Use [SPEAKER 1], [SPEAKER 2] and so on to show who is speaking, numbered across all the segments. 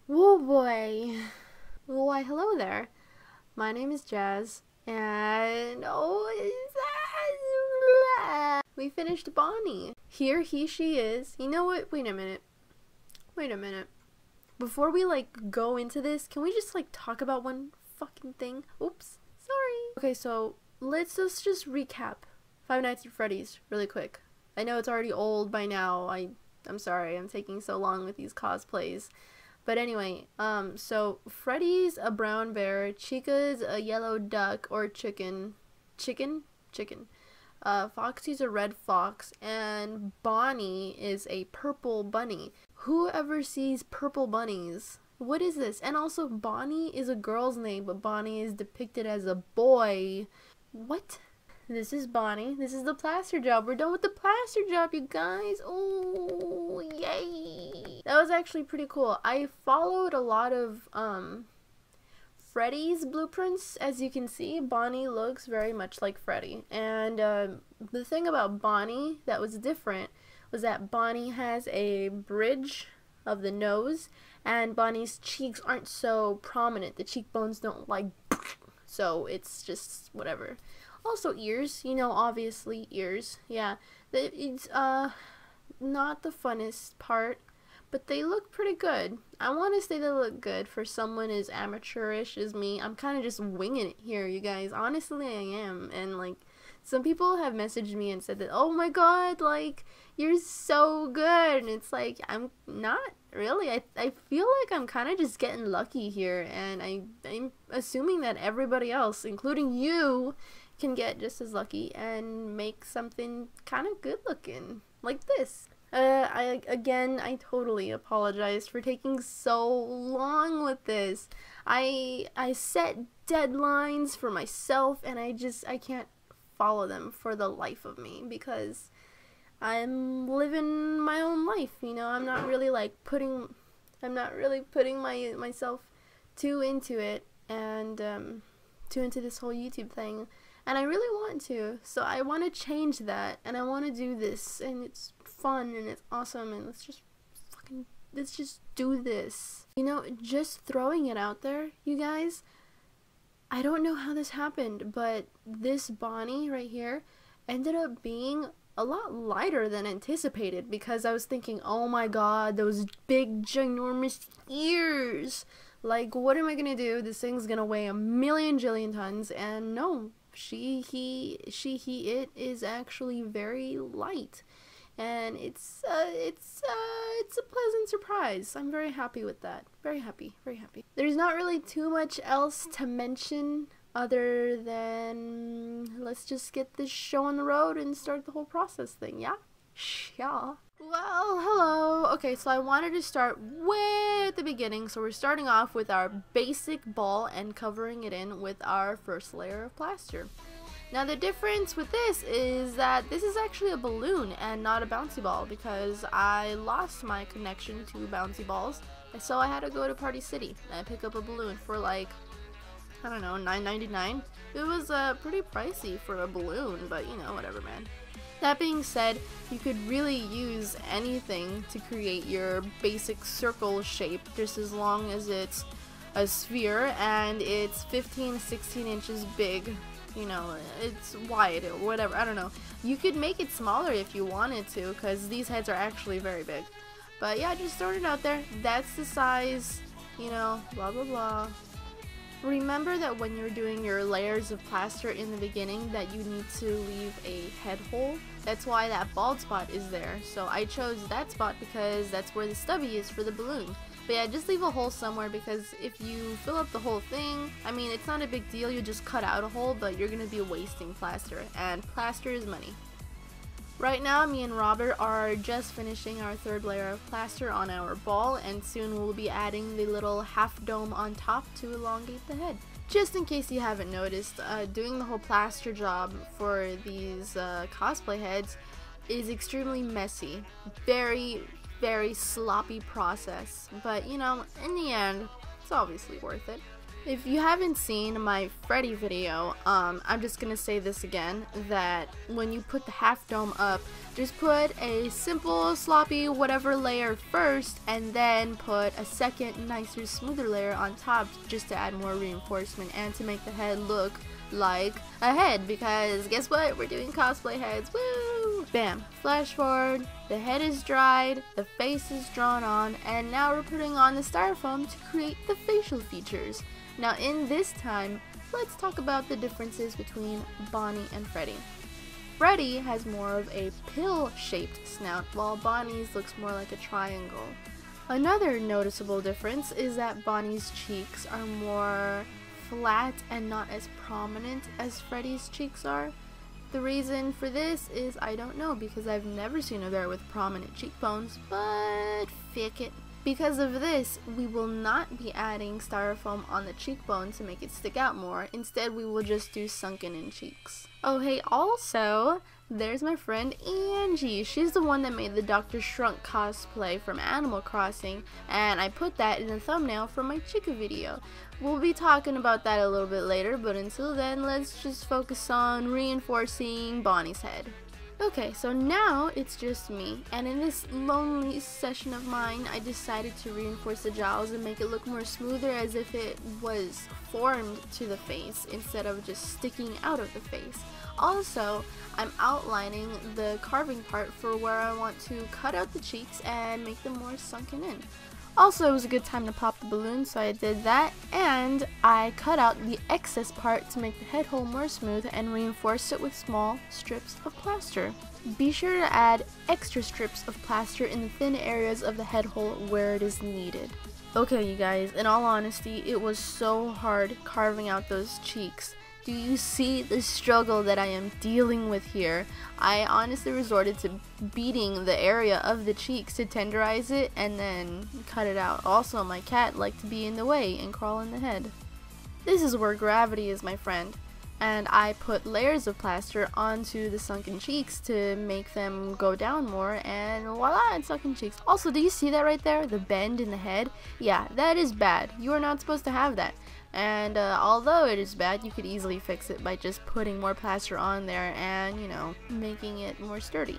[SPEAKER 1] Whoa boy. Why hello there. My name is Jazz and we finished Bonnie. Here she is. You know what? Wait a minute. Before we go into this, can we just talk about one fucking thing? Oops. Sorry. Okay, so let's just recap Five Nights at Freddy's really quick. I know it's already old by now. I'm sorry. I'm taking so long with these cosplays. But anyway, so Freddy's a brown bear, Chica's a yellow duck or chicken. Foxy's a red fox, and Bonnie is a purple bunny. Whoever sees purple bunnies, what is this? And also, Bonnie is a girl's name, but Bonnie is depicted as a boy. What? This is Bonnie. This is the plaster job. We're done with the plaster job, you guys. Oh, yay. That was actually pretty cool. I followed a lot of Freddy's blueprints. As you can see, Bonnie looks very much like Freddy. And the thing about Bonnie that was different was that Bonnie has a bridge of the nose, and Bonnie's cheeks aren't so prominent. The cheekbones don't so it's just whatever. Also ears, you know, obviously ears. Yeah, it's not the funnest part, but they look pretty good. I want to say they look good for someone as amateurish as me. I'm kind of just winging it here, you guys. Honestly, I am. And some people have messaged me and said that, oh my god, you're so good. And it's I'm not really. I feel like I'm kind of just getting lucky here, and I'm assuming that everybody else, including you, can get just as lucky and make something kind of good looking like this. I totally apologize for taking so long with this. I set deadlines for myself, and I can't follow them for the life of me because I'm living my own life, you know. I'm not really putting myself too into it and too into this whole YouTube thing. And I really want to, so I want to change that, and I want to do this, and it's fun, and it's awesome, and let's just do this. You know, just throwing it out there, you guys, I don't know how this happened, but this Bonnie right here ended up being a lot lighter than anticipated, because I was thinking, oh my god, those big, ginormous ears! What am I gonna do? This thing's gonna weigh a million jillion tons, and no. It is actually very light, and it's a pleasant surprise. I'm very happy with that. Very happy. There's not really too much else to mention other than let's just get this show on the road and start the whole process thing. Yeah. Well, hello. Okay, so I wanted to start way at the beginning, so we're starting off with our basic ball and covering it in with our first layer of plaster. Now the difference with this is that this is actually a balloon and not a bouncy ball, because I lost my connection to bouncy balls, so I had to go to Party City and pick up a balloon for I don't know, $9.99. It was pretty pricey for a balloon, but you know, whatever, man. That being said, you could really use anything to create your basic circle shape, just as long as it's a sphere and it's 15-16 inches big. You know, it's wide or whatever, I don't know. You could make it smaller if you wanted to, because these heads are actually very big. But yeah, just throwing it out there. That's the size, you know, blah blah blah. Remember that when you're doing your layers of plaster in the beginning that you need to leave a head hole. That's why that bald spot is there. So I chose that spot because that's where the stubby is for the balloon. But yeah, just leave a hole somewhere, because if you fill up the whole thing, I mean, it's not a big deal. You just cut out a hole, but you're gonna be wasting plaster, and plaster is money. Right now, me and Robert are just finishing our third layer of plaster on our ball, and soon we'll be adding the little half dome on top to elongate the head. Just in case you haven't noticed, doing the whole plaster job for these cosplay heads is extremely messy. Very sloppy process, but you know, in the end, it's obviously worth it. If you haven't seen my Freddy video, I'm just gonna say this again, that when you put the half dome up, just put a simple, sloppy, whatever layer first, and then put a second, nicer, smoother layer on top just to add more reinforcement and to make the head look like a head, because guess what? We're doing cosplay heads. Woo! Bam! Flash forward, the head is dried, the face is drawn on, and now we're putting on the styrofoam to create the facial features. Now in this time, let's talk about the differences between Bonnie and Freddy. Freddy has more of a pill-shaped snout, while Bonnie's looks more like a triangle. Another noticeable difference is that Bonnie's cheeks are more flat and not as prominent as Freddy's cheeks are. The reason for this is I don't know, because I've never seen a bear with prominent cheekbones, but fick it. Because of this, we will not be adding styrofoam on the cheekbone to make it stick out more. Instead, we will just do sunken in cheeks. Oh hey, also, there's my friend Angie. She's the one that made the Dr. Shrunk cosplay from Animal Crossing, and I put that in the thumbnail for my Chica video. We'll be talking about that a little bit later, but until then, let's just focus on reinforcing Bonnie's head. Okay, so now it's just me, and in this lonely session of mine, I decided to reinforce the jowls and make it look more smoother, as if it was formed to the face instead of just sticking out of the face. Also, I'm outlining the carving part for where I want to cut out the cheeks and make them more sunken in. Also, it was a good time to pop the balloon, so I did that, and I cut out the excess part to make the head hole more smooth and reinforce it with small strips of plaster. Be sure to add extra strips of plaster in the thin areas of the head hole where it is needed. Okay, you guys, in all honesty, it was so hard carving out those cheeks. Do you see the struggle that I am dealing with here? I honestly resorted to beating the area of the cheeks to tenderize it and then cut it out. Also, my cat liked to be in the way and crawl in the head. This is where gravity is, my friend. And I put layers of plaster onto the sunken cheeks to make them go down more, and voila, it's sunken cheeks. Also, do you see that right there? The bend in the head? Yeah, that is bad. You are not supposed to have that. And although it is bad, you could easily fix it by just putting more plaster on there and, you know, making it more sturdy.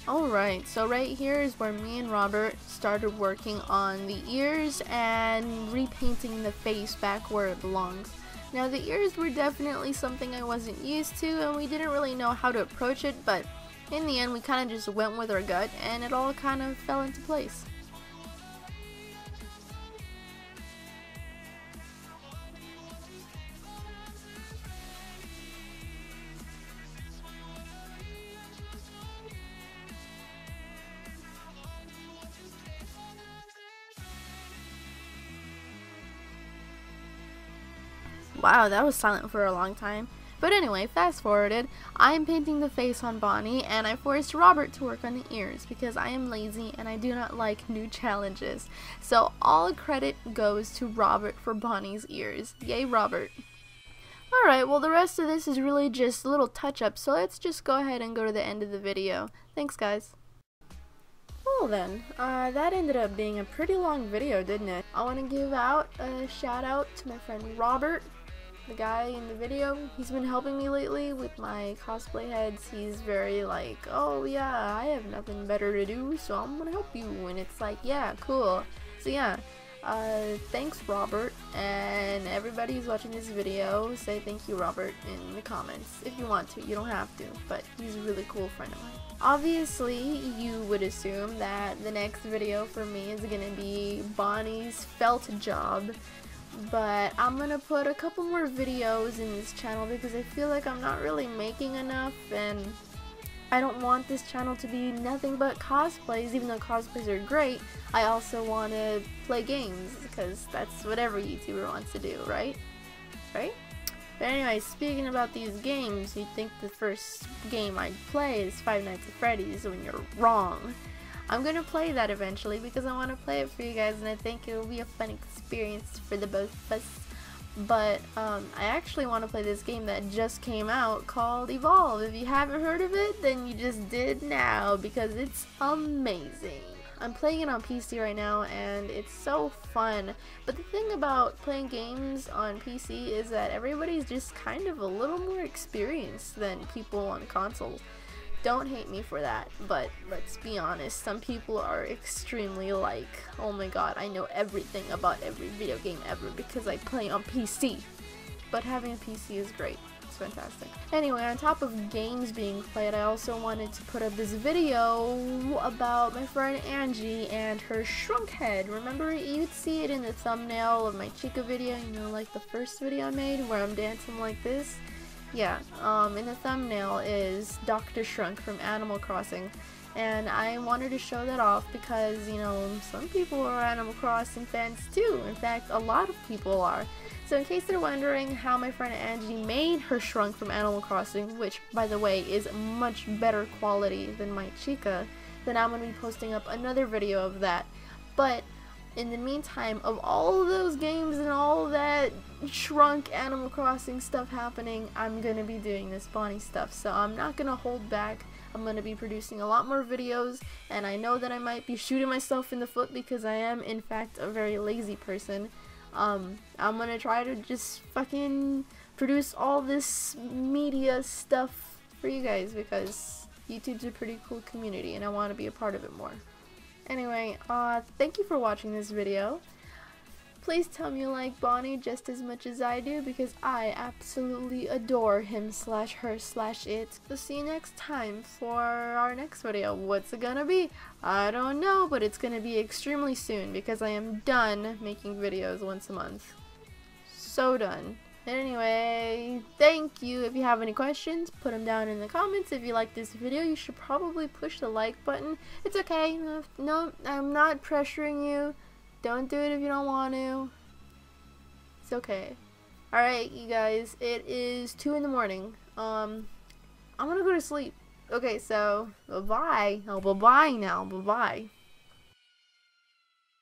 [SPEAKER 1] Alright, so right here is where me and Robert started working on the ears and repainting the face back where it belongs. Now the ears were definitely something I wasn't used to, and we didn't really know how to approach it, but in the end we kind of just went with our gut and it all kind of fell into place. Wow, that was silent for a long time. But anyway, fast forwarded, I am painting the face on Bonnie, and I forced Robert to work on the ears because I am lazy and I do not like new challenges. So all credit goes to Robert for Bonnie's ears. Yay, Robert. Alright, well the rest of this is really just a little touch-up, so let's just go ahead and go to the end of the video. Thanks, guys. Well then, that ended up being a pretty long video, didn't it? I want to give out a shout out to my friend Robert, the guy in the video. He's been helping me lately with my cosplay heads. He's very like, oh yeah, I have nothing better to do, so I'm gonna help you. And it's like, yeah, cool. So yeah, thanks Robert, and everybody who's watching this video, say thank you Robert in the comments if you want to. You don't have to, but he's a really cool friend of mine. Obviously, you would assume that the next video for me is gonna be Bonnie's felt job, but I'm gonna put a couple more videos in this channel because I feel like I'm not really making enough, and I don't want this channel to be nothing but cosplays. Even though cosplays are great, I also want to play games because that's what every YouTuber wants to do, right? Right? But anyway, speaking about these games, you'd think the first game I'd play is Five Nights at Freddy's, when you're wrong. I'm gonna play that eventually because I want to play it for you guys, and I think it will be a fun experience for the both of us. But I actually want to play this game that just came out called Evolve. If you haven't heard of it, then you just did now because it's amazing. I'm playing it on PC right now, and it's so fun. But the thing about playing games on PC is that everybody's just kind of a little more experienced than people on consoles. Don't hate me for that, but let's be honest, some people are extremely like, oh my god, I know everything about every video game ever because I play on PC. But having a PC is great. It's fantastic. Anyway, on top of games being played, I also wanted to put up this video about my friend Angie and her shrunk head. Remember, you'd see it in the thumbnail of my Chica video, you know, like the first video I made where I'm dancing like this? Yeah, in the thumbnail is Dr. Shrunk from Animal Crossing, and I wanted to show that off because, you know, some people are Animal Crossing fans too. In fact, a lot of people are. So in case they're wondering how my friend Angie made her shrunk from Animal Crossing, which, by the way, is much better quality than my Chica, then I'm going to be posting up another video of that. But in the meantime, of all of those games and all that shrunk Animal Crossing stuff happening, I'm going to be doing this Bonnie stuff. So I'm not going to hold back. I'm going to be producing a lot more videos, and I know that I might be shooting myself in the foot because I am, in fact, a very lazy person. I'm going to try to just fucking produce all this media stuff for you guys because YouTube's a pretty cool community and I want to be a part of it more. Anyway, thank you for watching this video. Please tell me you like Bonnie just as much as I do because I absolutely adore him slash her slash it. So see you next time for our next video. What's it gonna be? I don't know, but it's gonna be extremely soon because I am done making videos once a month. So done. Anyway, thank you. If you have any questions, put them down in the comments. If you like this video, you should probably push the like button. It's okay. No, I'm not pressuring you. Don't do it if you don't want to. It's okay. Alright, you guys. It is 2 in the morning. I'm gonna go to sleep. Okay, so, bye-bye. Oh, bye-bye now. Bye-bye.